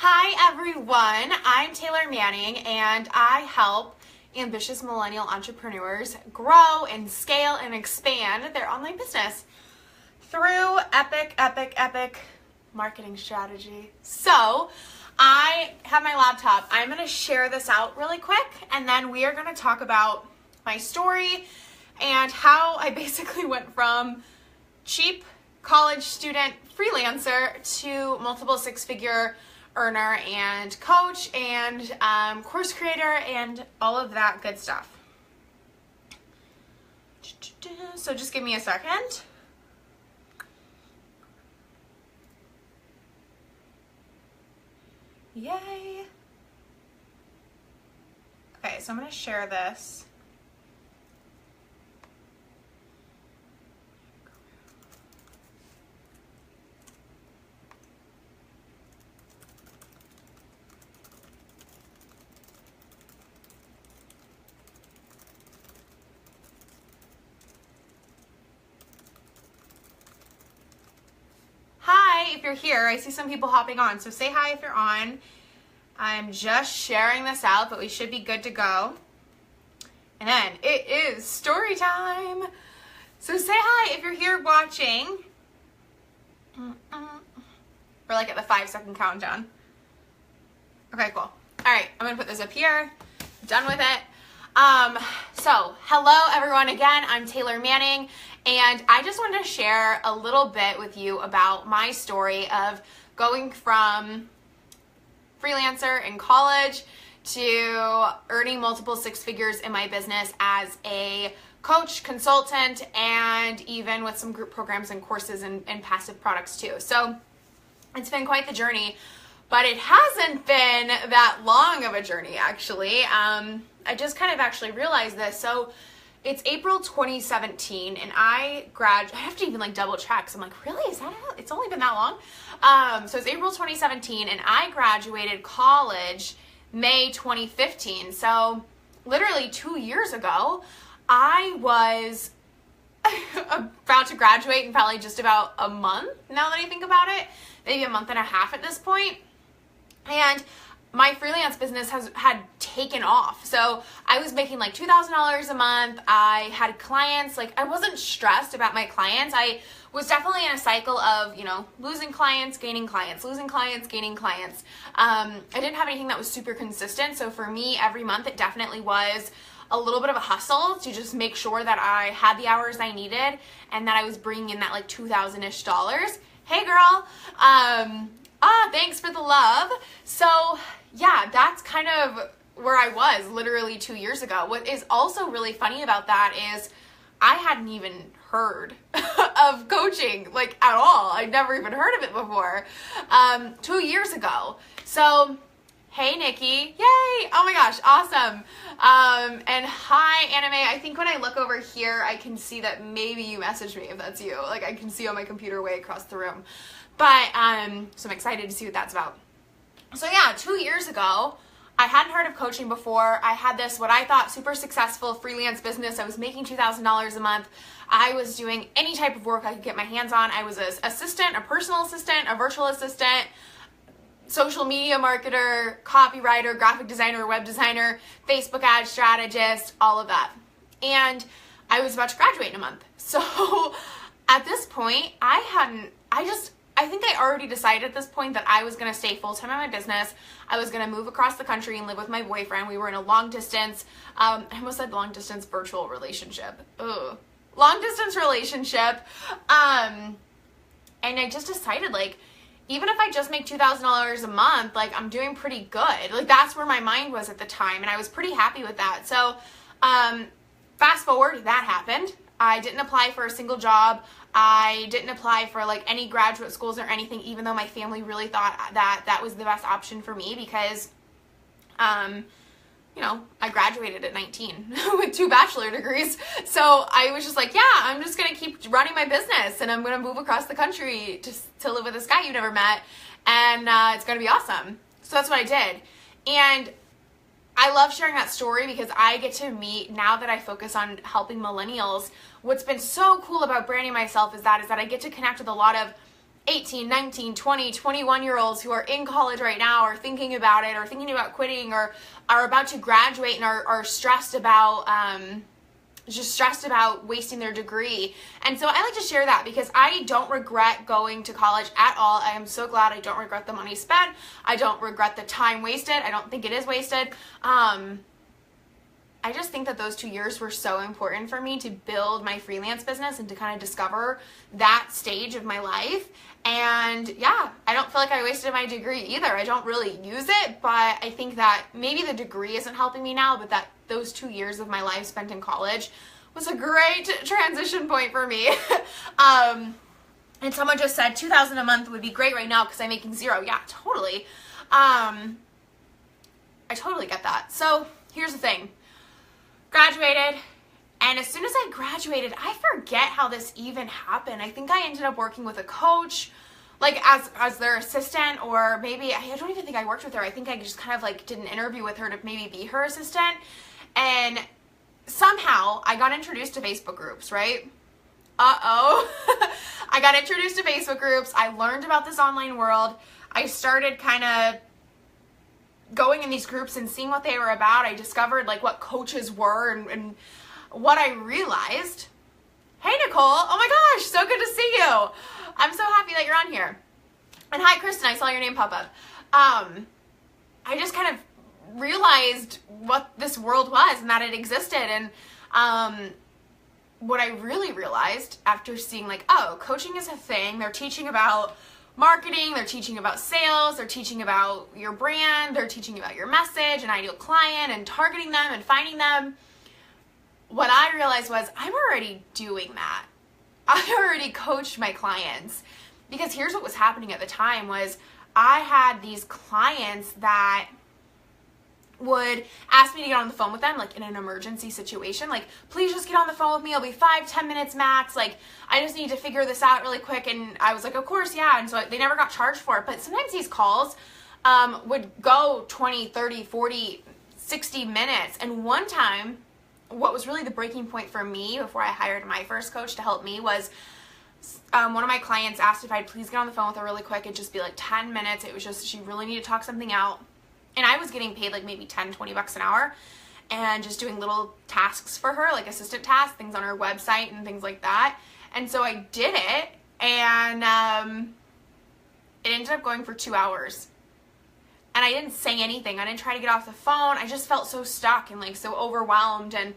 Hi everyone, I'm Taylor Manning and I help ambitious millennial entrepreneurs grow and scale and expand their online business through epic marketing strategy. So I have my laptop. I'm going to share this out really quick and then we are going to talk about my story and how I basically went from cheap college student freelancer to multiple six-figure earner and coach and course creator and all of that good stuff. So just give me a second. Yay. Okay, so I'm going to share this. If you're here, I see some people hopping on, so say hi if you're on. I'm just sharing this out, but we should be good to go. And then it is story time. So say hi if you're here watching. We're like at the 5-second countdown. Okay, cool. All right, I'm gonna put this up here. Done with it. So hello everyone again, I'm Taylor Manning and I just wanted to share a little bit with you about my story of going from freelancer in college to earning multiple six figures in my business as a coach, consultant, and even with some group programs and courses and passive products too. So it's been quite the journey, but it hasn't been that long of a journey actually. I just kind of actually realized this. So it's April 2017 and I have to even like double check. So I'm like, really? Is that it? It's only been that long? So it's April 2017 and I graduated college May 2015. So literally 2 years ago, I was about to graduate in probably just about a month now that I think about it, maybe a month and a half at this point. And my freelance business had taken off. So I was making like $2,000 a month. I had clients, like I wasn't stressed about my clients. I was definitely in a cycle of, losing clients, gaining clients, losing clients, gaining clients. I didn't have anything that was super consistent. So for me, every month it definitely was a little bit of a hustle to just make sure that I had the hours I needed and that I was bringing in that like $2,000-ish. Hey girl. Thanks for the love. So yeah, that's kind of where I was literally 2 years ago. What is also really funny about that is I hadn't even heard of coaching like at all. I'd never even heard of it before 2 years ago. So hey Nikki, yay, oh my gosh, awesome. And hi Anime, I think when I look over here I can see that maybe you messaged me if that's you. Like I can see on my computer way across the room. But so I'm excited to see what that's about. So yeah, 2 years ago, I hadn't heard of coaching before. I had this, what I thought, super successful freelance business. I was making $2,000 a month. I was doing any type of work I could get my hands on. I was an assistant, a personal assistant, a virtual assistant, social media marketer, copywriter, graphic designer, web designer, Facebook ad strategist, all of that. And I was about to graduate in a month. So at this point, I think I already decided at this point that I was going to stay full-time in my business. I was going to move across the country and live with my boyfriend. We were in a long-distance, I almost said long-distance virtual relationship. Ugh. Long-distance relationship. And I just decided, like, even if I just make $2,000 a month, like, I'm doing pretty good. Like, that's where my mind was at the time, and I was pretty happy with that. So, fast forward, that happened. I didn't apply for a single job. I didn't apply for like any graduate schools or anything, even though my family really thought that that was the best option for me because, I graduated at 19 with 2 bachelor degrees. So I was just like, yeah, I'm just going to keep running my business and I'm going to move across the country to live with this guy you never met. And it's going to be awesome. So that's what I did. And I love sharing that story because I get to meet, now that I focus on helping millennials, what's been so cool about branding myself is that I get to connect with a lot of 18, 19, 20, 21-year-olds who are in college right now or thinking about it or thinking about quitting or are about to graduate and are stressed about just stressed about wasting their degree. And so I like to share that because I don't regret going to college at all. I am so glad. I don't regret the money spent. I don't regret the time wasted. I don't think it is wasted. I just think that those 2 years were so important for me to build my freelance business and to kind of discover that stage of my life. And yeah, I don't feel like I wasted my degree either. I don't really use it, but I think that maybe the degree isn't helping me now, but that those 2 years of my life spent in college was a great transition point for me. And someone just said $2,000 a month would be great right now because I'm making $0. Yeah, totally. I totally get that. So here's the thing. Graduated, and as soon as I graduated, I forget how this even happened. I think I ended up working with a coach, like as their assistant, or maybe, I don't even think I worked with her. I think I just kind of like did an interview with her to maybe be her assistant, and somehow I got introduced to Facebook groups, right? I got introduced to Facebook groups. I learned about this online world. I started kind of going in these groups and seeing what they were about. I discovered like what coaches were and what I realized. Hey Nicole, oh my gosh, so good to see you. I'm so happy that you're on here. And hi Kristen, I saw your name pop up. I just kind of realized what this world was and that it existed. And what I really realized after seeing like, oh, coaching is a thing. They're teaching about marketing, they're teaching about sales, they're teaching about your brand, they're teaching about your message and ideal client and targeting them and finding them. What I realized was I'm already doing that. I already coached my clients, because here's what was happening at the time was I had these clients that would ask me to get on the phone with them, like in an emergency situation, like, please just get on the phone with me. It'll be 5-10 minutes max. Like, I just need to figure this out really quick. And I was like, of course, yeah. And so they never got charged for it. But sometimes these calls would go 20, 30, 40, 60 minutes. And one time, what was really the breaking point for me before I hired my first coach to help me was one of my clients asked if I'd please get on the phone with her really quick. It'd just be like 10 minutes. It was just, she really needed to talk something out. And I was getting paid like maybe 10, 20 bucks an hour and just doing little tasks for her, like assistant tasks, things on her website and things like that. And so I did it, and it ended up going for 2 hours. And I didn't say anything. I didn't try to get off the phone. I just felt so stuck and like so overwhelmed. And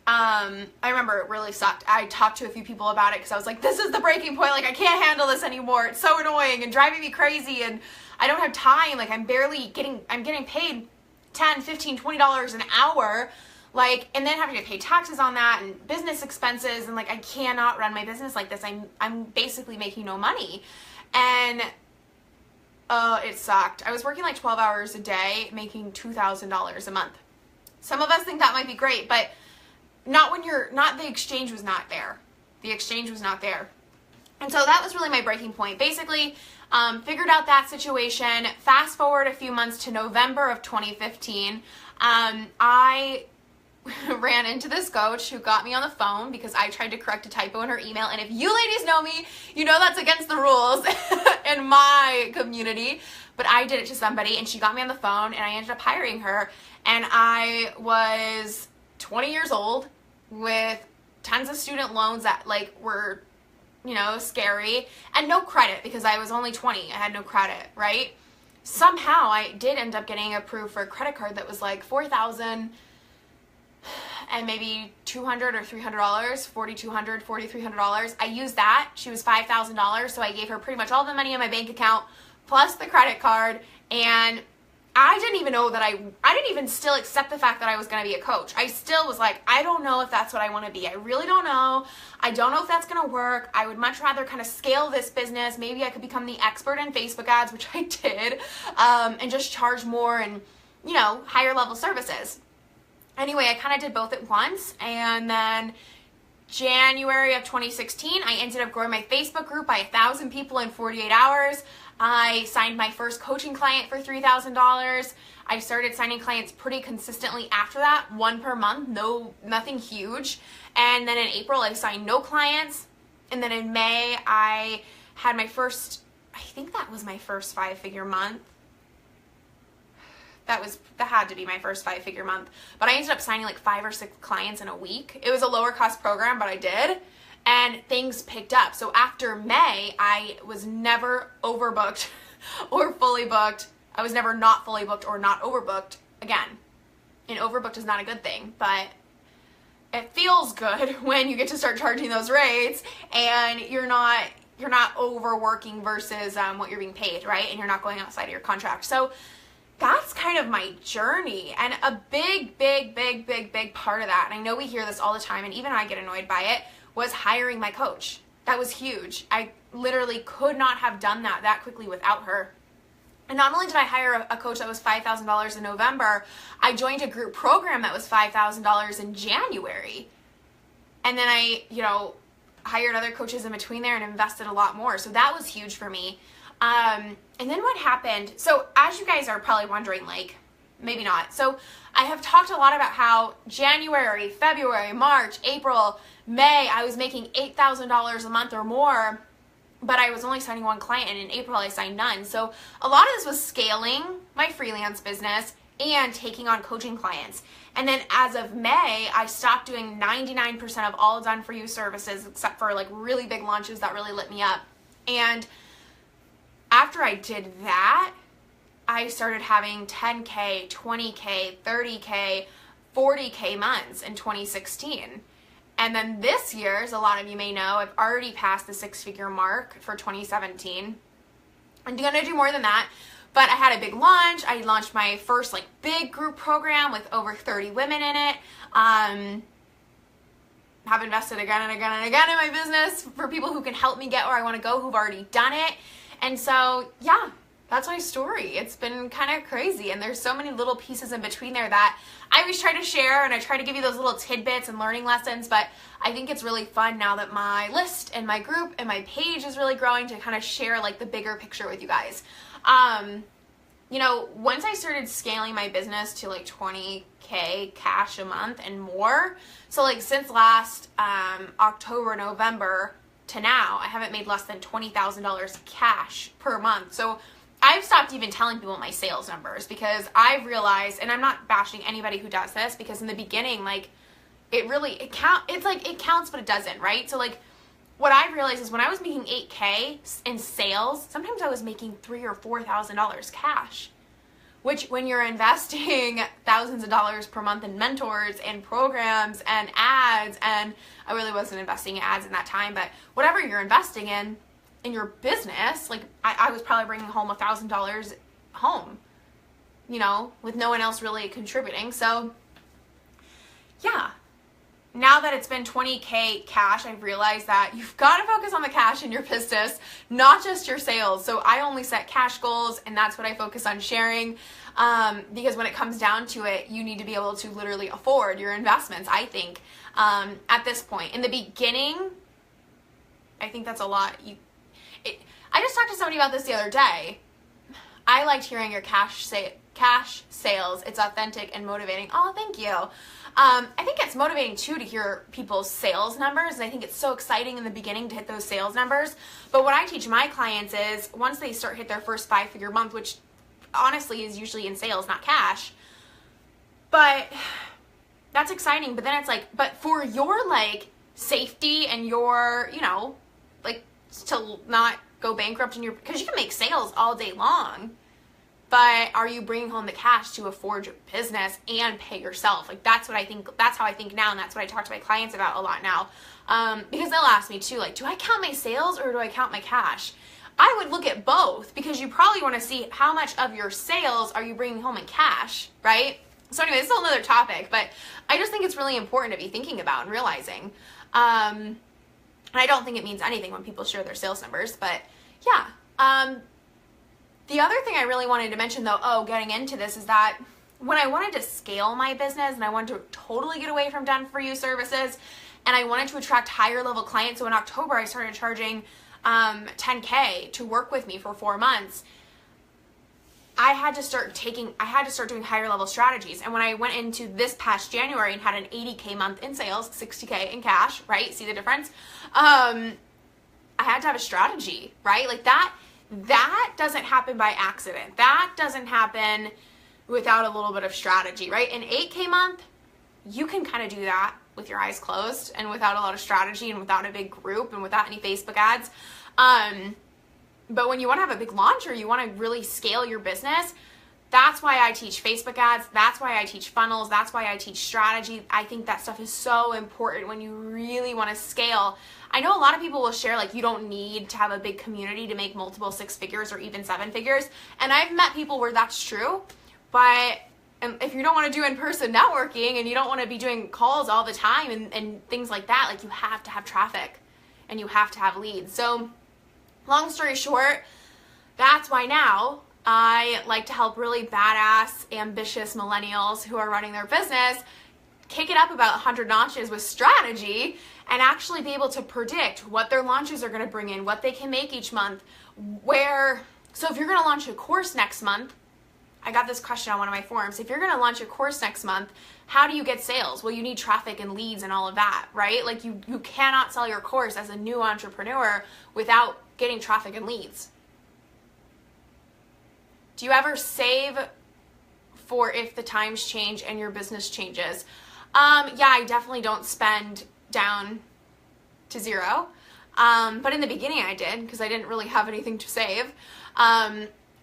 I remember it really sucked. I talked to a few people about it because I was like, this is the breaking point. Like, I can't handle this anymore. It's so annoying and driving me crazy. And I don't have time. Like, I'm getting paid $10, $15, $20 an hour. Like, and then having to pay taxes on that and business expenses. And like, I cannot run my business like this. I'm basically making no money. And it sucked. I was working like 12 hours a day, making $2,000 a month. Some of us think that might be great, but not when the exchange was not there. The exchange was not there. And so that was really my breaking point. Basically, figured out that situation. Fast forward a few months to November of 2015. I ran into this coach who got me on the phone because I tried to correct a typo in her email. And if you ladies know me, you know that's against the rules in my community. But I did it to somebody, and she got me on the phone, and I ended up hiring her. And I was 20 years old with tons of student loans that like were, you know, scary, and no credit because I was only 20. I had no credit, right? Somehow I did end up getting approved for a credit card that was like $4,000 and maybe $200 or $300, $4,200, $4,300. I used that. She was $5,000, so I gave her pretty much all the money in my bank account plus the credit card. And I didn't even know that I didn't even still accept the fact that I was going to be a coach. I still was like, I don't know if that's what I want to be. I really don't know. I don't know if that's going to work. I would much rather kind of scale this business. Maybe I could become the expert in Facebook ads, which I did, and just charge more and, you know, higher level services. Anyway, I kind of did both at once. And then January of 2016, I ended up growing my Facebook group by 1,000 people in 48 hours. I signed my first coaching client for $3,000. I started signing clients pretty consistently after that, one per month, nothing huge. And then in April, I signed no clients. And then in May, I had my first, I think that was my first 5-figure month. That had to be my first 5-figure month. But I ended up signing like 5 or 6 clients in a week. It was a lower cost program, but I did. And things picked up. So after May, I was never overbooked or fully booked. I was never not fully booked or not overbooked again. And overbooked is not a good thing, but it feels good when you get to start charging those rates and you're not overworking versus what you're being paid, right? And you're not going outside of your contract. So that's kind of my journey, and a big part of that, and I know we hear this all the time, and even I get annoyed by it, was hiring my coach. That was huge. I literally could not have done that quickly without her. And not only did I hire a coach that was $5,000 in November, I joined a group program that was $5,000 in January. And then I, hired other coaches in between there and invested a lot more. So that was huge for me. And then what happened, so as you guys are probably wondering, like, maybe not. So I have talked a lot about how January, February, March, April, May, I was making $8,000 a month or more, but I was only signing 1 client, and in April I signed none. So a lot of this was scaling my freelance business and taking on coaching clients. And then as of May, I stopped doing 99% of all done for you services, except for like really big launches that really lit me up. And after I did that, I started having 10K, 20K, 30K, 40K months in 2016. And then this year, as a lot of you may know, I've already passed the 6-figure mark for 2017. I'm gonna do more than that, but I had a big launch. I launched my first like big group program with over 30 women in it. Have invested again and again and again in my business for people who can help me get where I want to go, who've already done it. And so, yeah, that's my story. It's been kind of crazy, and there's so many little pieces in between there that I always try to share, and I try to give you those little tidbits and learning lessons, but I think it's really fun now that my list and my group and my page is really growing to kind of share like the bigger picture with you guys. Once I started scaling my business to like 20K cash a month and more, so like since last October, November to now, I haven't made less than $20,000 cash per month. So I've stopped even telling people my sales numbers, because I've realized, and I'm not bashing anybody who does this, because in the beginning, like it counts, but it doesn't, right? So like what I realized is when I was making 8K in sales, sometimes I was making $3,000 or $4,000 cash, which when you're investing thousands of dollars per month in mentors and programs and ads, and I really wasn't investing in ads in that time, but whatever you're investing in your business, like I was probably bringing home $1,000 home, with no one else really contributing. So yeah, now that it's been 20K cash, I've realized that you've got to focus on the cash in your business, not just your sales. So I only set cash goals, and that's what I focus on sharing, because when it comes down to it, you need to be able to literally afford your investments, I think, at this point. In the beginning, I think that's a lot. I just talked to somebody about this the other day. I liked hearing your cash sales. It's authentic and motivating. Oh, thank you. I think it's motivating too to hear people's sales numbers, and I think it's so exciting in the beginning to hit those sales numbers. But what I teach my clients is once they hit their first 5-figure month, which honestly is usually in sales, not cash, but that's exciting. But then it's like, but for your like safety and your, like to not go bankrupt in because you can make sales all day long, but are you bringing home the cash to afford your business and pay yourself? Like that's what I think, that's how I think now, and that's what I talk to my clients about a lot now, because they'll ask me too, like, do I count my sales or do I count my cash? I would look at both, because you probably want to see how much of your sales are you bringing home in cash, right? So anyway, this is a whole other topic, but I just think it's really important to be thinking about and realizing. And I don't think it means anything when people share their sales numbers, but yeah. The other thing I really wanted to mention though, getting into this, is that when I wanted to scale my business and I wanted to totally get away from done for you services, and I wanted to attract higher level clients, so in October I started charging $10K to work with me for 4 months. I had to start doing higher level strategies. And when I went into this past January and had an 80K month in sales, 60K in cash, right? See the difference? I I had to have a strategy, right? Like that doesn't happen by accident. That doesn't happen without a little bit of strategy, right? An 8K month, you can kind of do that with your eyes closed and without a lot of strategy and without a big group and without any Facebook ads. But when you want to have a big launch or you want to really scale your business, that's why I teach Facebook ads. That's why I teach funnels. That's why I teach strategy. I think that stuff is so important when you really want to scale. I know a lot of people will share like you don't need to have a big community to make multiple 6 figures or even 7 figures. And I've met people where that's true. But if you don't want to do in-person networking and you don't want to be doing calls all the time and things like that, like you have to have traffic and you have to have leads. So long story short, that's why now I like to help really badass, ambitious millennials who are running their business kick it up about 100 notches with strategy and actually be able to predict what their launches are going to bring in, what they can make each month, so if you're going to launch a course next month, I got this question on one of my forums. If you're going to launch a course next month, how do you get sales? Well, you need traffic and leads and all of that, right? Like you cannot sell your course as a new entrepreneur without getting traffic and leads. Do you ever save for if the times change and your business changes? Yeah, I definitely don't spend down to zero. But in the beginning I did because I didn't really have anything to save.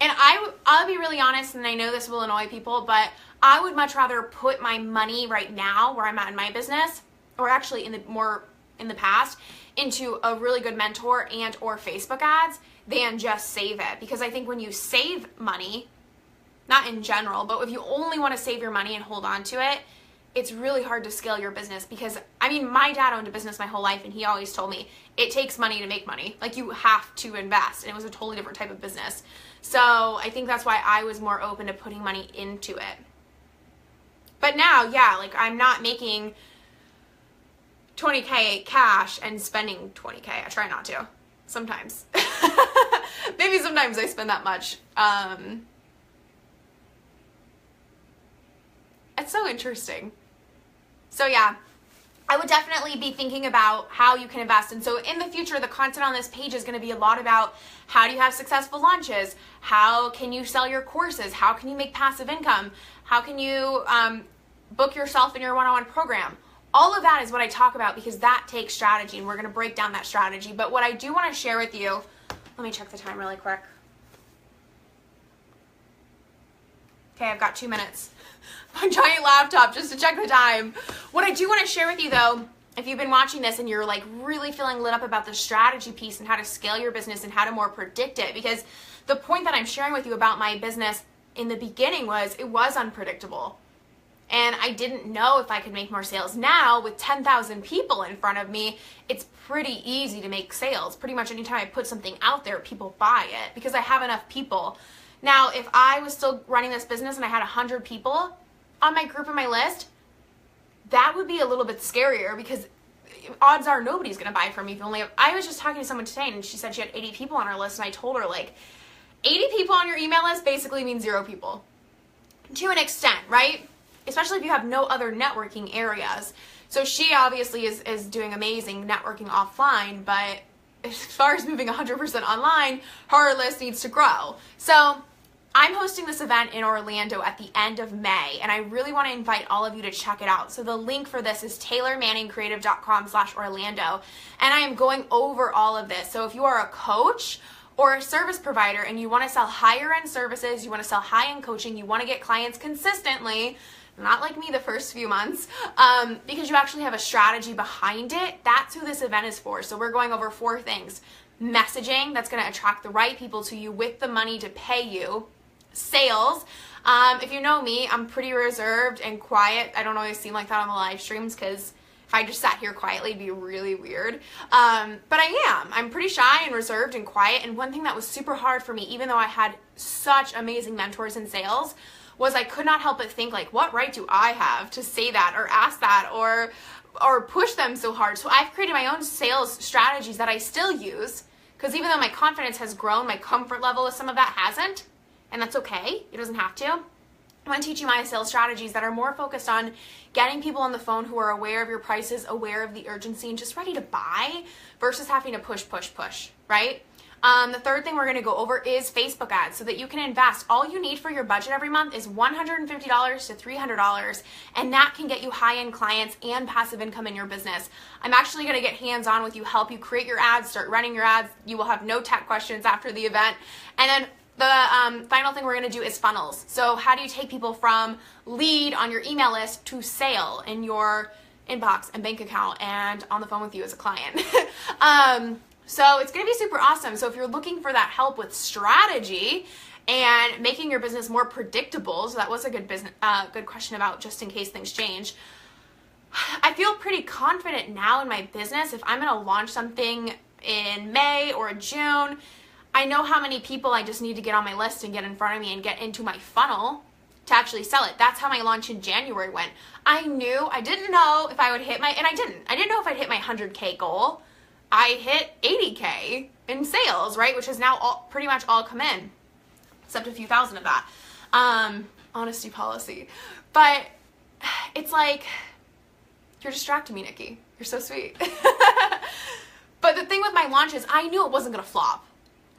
And I'll be really honest, and I know this will annoy people, but I would much rather put my money right now where I'm at in my business, or actually in the past, into a really good mentor and or Facebook ads than just save it. Because I think when you save money, not in general, but if you only want to save your money and hold on to it, it's really hard to scale your business. Because I mean, my dad owned a business my whole life and he always told me it takes money to make money. Like you have to invest, and it was a totally different type of business. So I think that's why I was more open to putting money into it. But now, yeah, like I'm not making 20K cash and spending 20K. I try not to. Sometimes. Maybe sometimes I spend that much. It's so interesting. So yeah, I would definitely be thinking about how you can invest. And so in the future, the content on this page is going to be a lot about how do you have successful launches? How can you sell your courses? How can you make passive income? How can you book yourself in your one-on-one program? All of that is what I talk about because that takes strategy, and we're going to break down that strategy. But what I do want to share with you, let me check the time really quick. Okay, I've got 2 minutes. My giant laptop just to check the time. What I do want to share with you though, if you've been watching this and you're like really feeling lit up about the strategy piece and how to scale your business and how to more predict it, because the point that I'm sharing with you about my business in the beginning was it was unpredictable. And I didn't know if I could make more sales. Now, with 10,000 people in front of me, it's pretty easy to make sales. Pretty much anytime I put something out there, people buy it because I have enough people. Now, if I was still running this business and I had 100 people on my group and my list, that would be a little bit scarier because odds are nobody's going to buy from me if you only have... I was just talking to someone today and she said she had 80 people on her list, and I told her, like, 80 people on your email list basically means 0 people. To an extent, right? Especially if you have no other networking areas. So she obviously is doing amazing networking offline, but as far as moving 100% online, her list needs to grow. So I'm hosting this event in Orlando at the end of May, and I really want to invite all of you to check it out. So the link for this is taylormanningcreative.com/Orlando, and I am going over all of this. So if you are a coach or a service provider and you want to sell higher end services, you want to sell high end coaching, you want to get clients consistently, not like me the first few months, because you actually have a strategy behind it, that's who this event is for. So we're going over 4 things. Messaging, that's going to attract the right people to you with the money to pay you. Sales, if you know me, I'm pretty reserved and quiet. I don't always seem like that on the live streams because if I just sat here quietly, it'd be really weird. But I am. I'm pretty shy and reserved and quiet. And one thing that was super hard for me, even though I had such amazing mentors in sales, was I could not help but think, like, what right do I have to say that or ask that or push them so hard? So I've created my own sales strategies that I still use, because even though my confidence has grown, my comfort level with some of that hasn't, and that's okay. It doesn't have to. I want to teach you my sales strategies that are more focused on getting people on the phone who are aware of your prices, aware of the urgency, and just ready to buy versus having to push, right? The third thing we're going to go over is Facebook ads so that you can invest. All you need for your budget every month is $150 to $300, and that can get you high-end clients and passive income in your business. I'm actually going to get hands-on with you, help you create your ads, start running your ads. You will have no tech questions after the event. And then the final thing we're going to do is funnels. So how do you take people from lead on your email list to sale in your inbox and bank account and on the phone with you as a client? So it's going to be super awesome. So if you're looking for that help with strategy and making your business more predictable, so that was a good good question about just in case things change. I feel pretty confident now in my business. If I'm going to launch something in May or June, I know how many people I just need to get on my list and get in front of me and get into my funnel to actually sell it. That's how my launch in January went. I didn't know if I would hit I didn't know if I'd hit my 100K goal. I hit 80K in sales, right? Which has now pretty much all come in, except a few thousand of that. Honesty policy. But it's like, you're distracting me, Nikki. You're so sweet. But the thing with my launch is I knew it wasn't going to flop.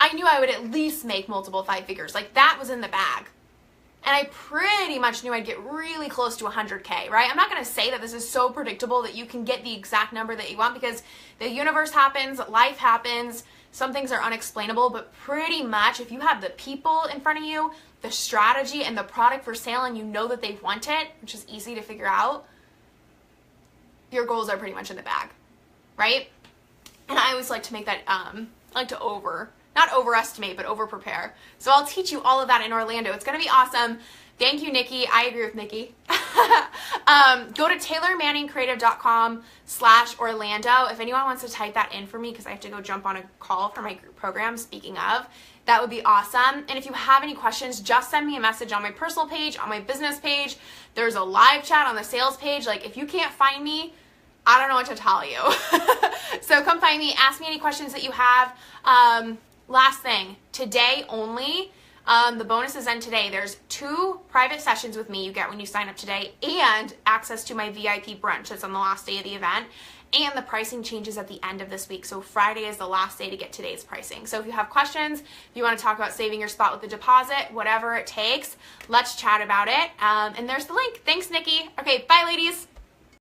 I knew I would at least make multiple 5 figures. Like, that was in the bag. And I pretty much knew I'd get really close to 100K, right? I'm not going to say that this is so predictable that you can get the exact number that you want, because the universe happens, life happens, some things are unexplainable, but pretty much if you have the people in front of you, the strategy, and the product for sale, and you know that they want it, which is easy to figure out, your goals are pretty much in the bag, right? And I always like to make that, not overestimate, but over prepare. So I'll teach you all of that in Orlando. It's going to be awesome. Thank you, Nikki. I agree with Nikki. Go to taylormanningcreative.com/Orlando. If anyone wants to type that in for me, because I have to go jump on a call for my group program, speaking of, that would be awesome. And if you have any questions, just send me a message on my personal page, on my business page. There's a live chat on the sales page. Like, if you can't find me, I don't know what to tell you. So come find me. Ask me any questions that you have. Last thing, today only, the bonuses end today. There's 2 private sessions with me you get when you sign up today, and access to my VIP brunch that's on the last day of the event. And the pricing changes at the end of this week. So Friday is the last day to get today's pricing. So if you have questions, if you want to talk about saving your spot with the deposit, whatever it takes, let's chat about it. And there's the link. Thanks, Nikki. Okay, bye, ladies.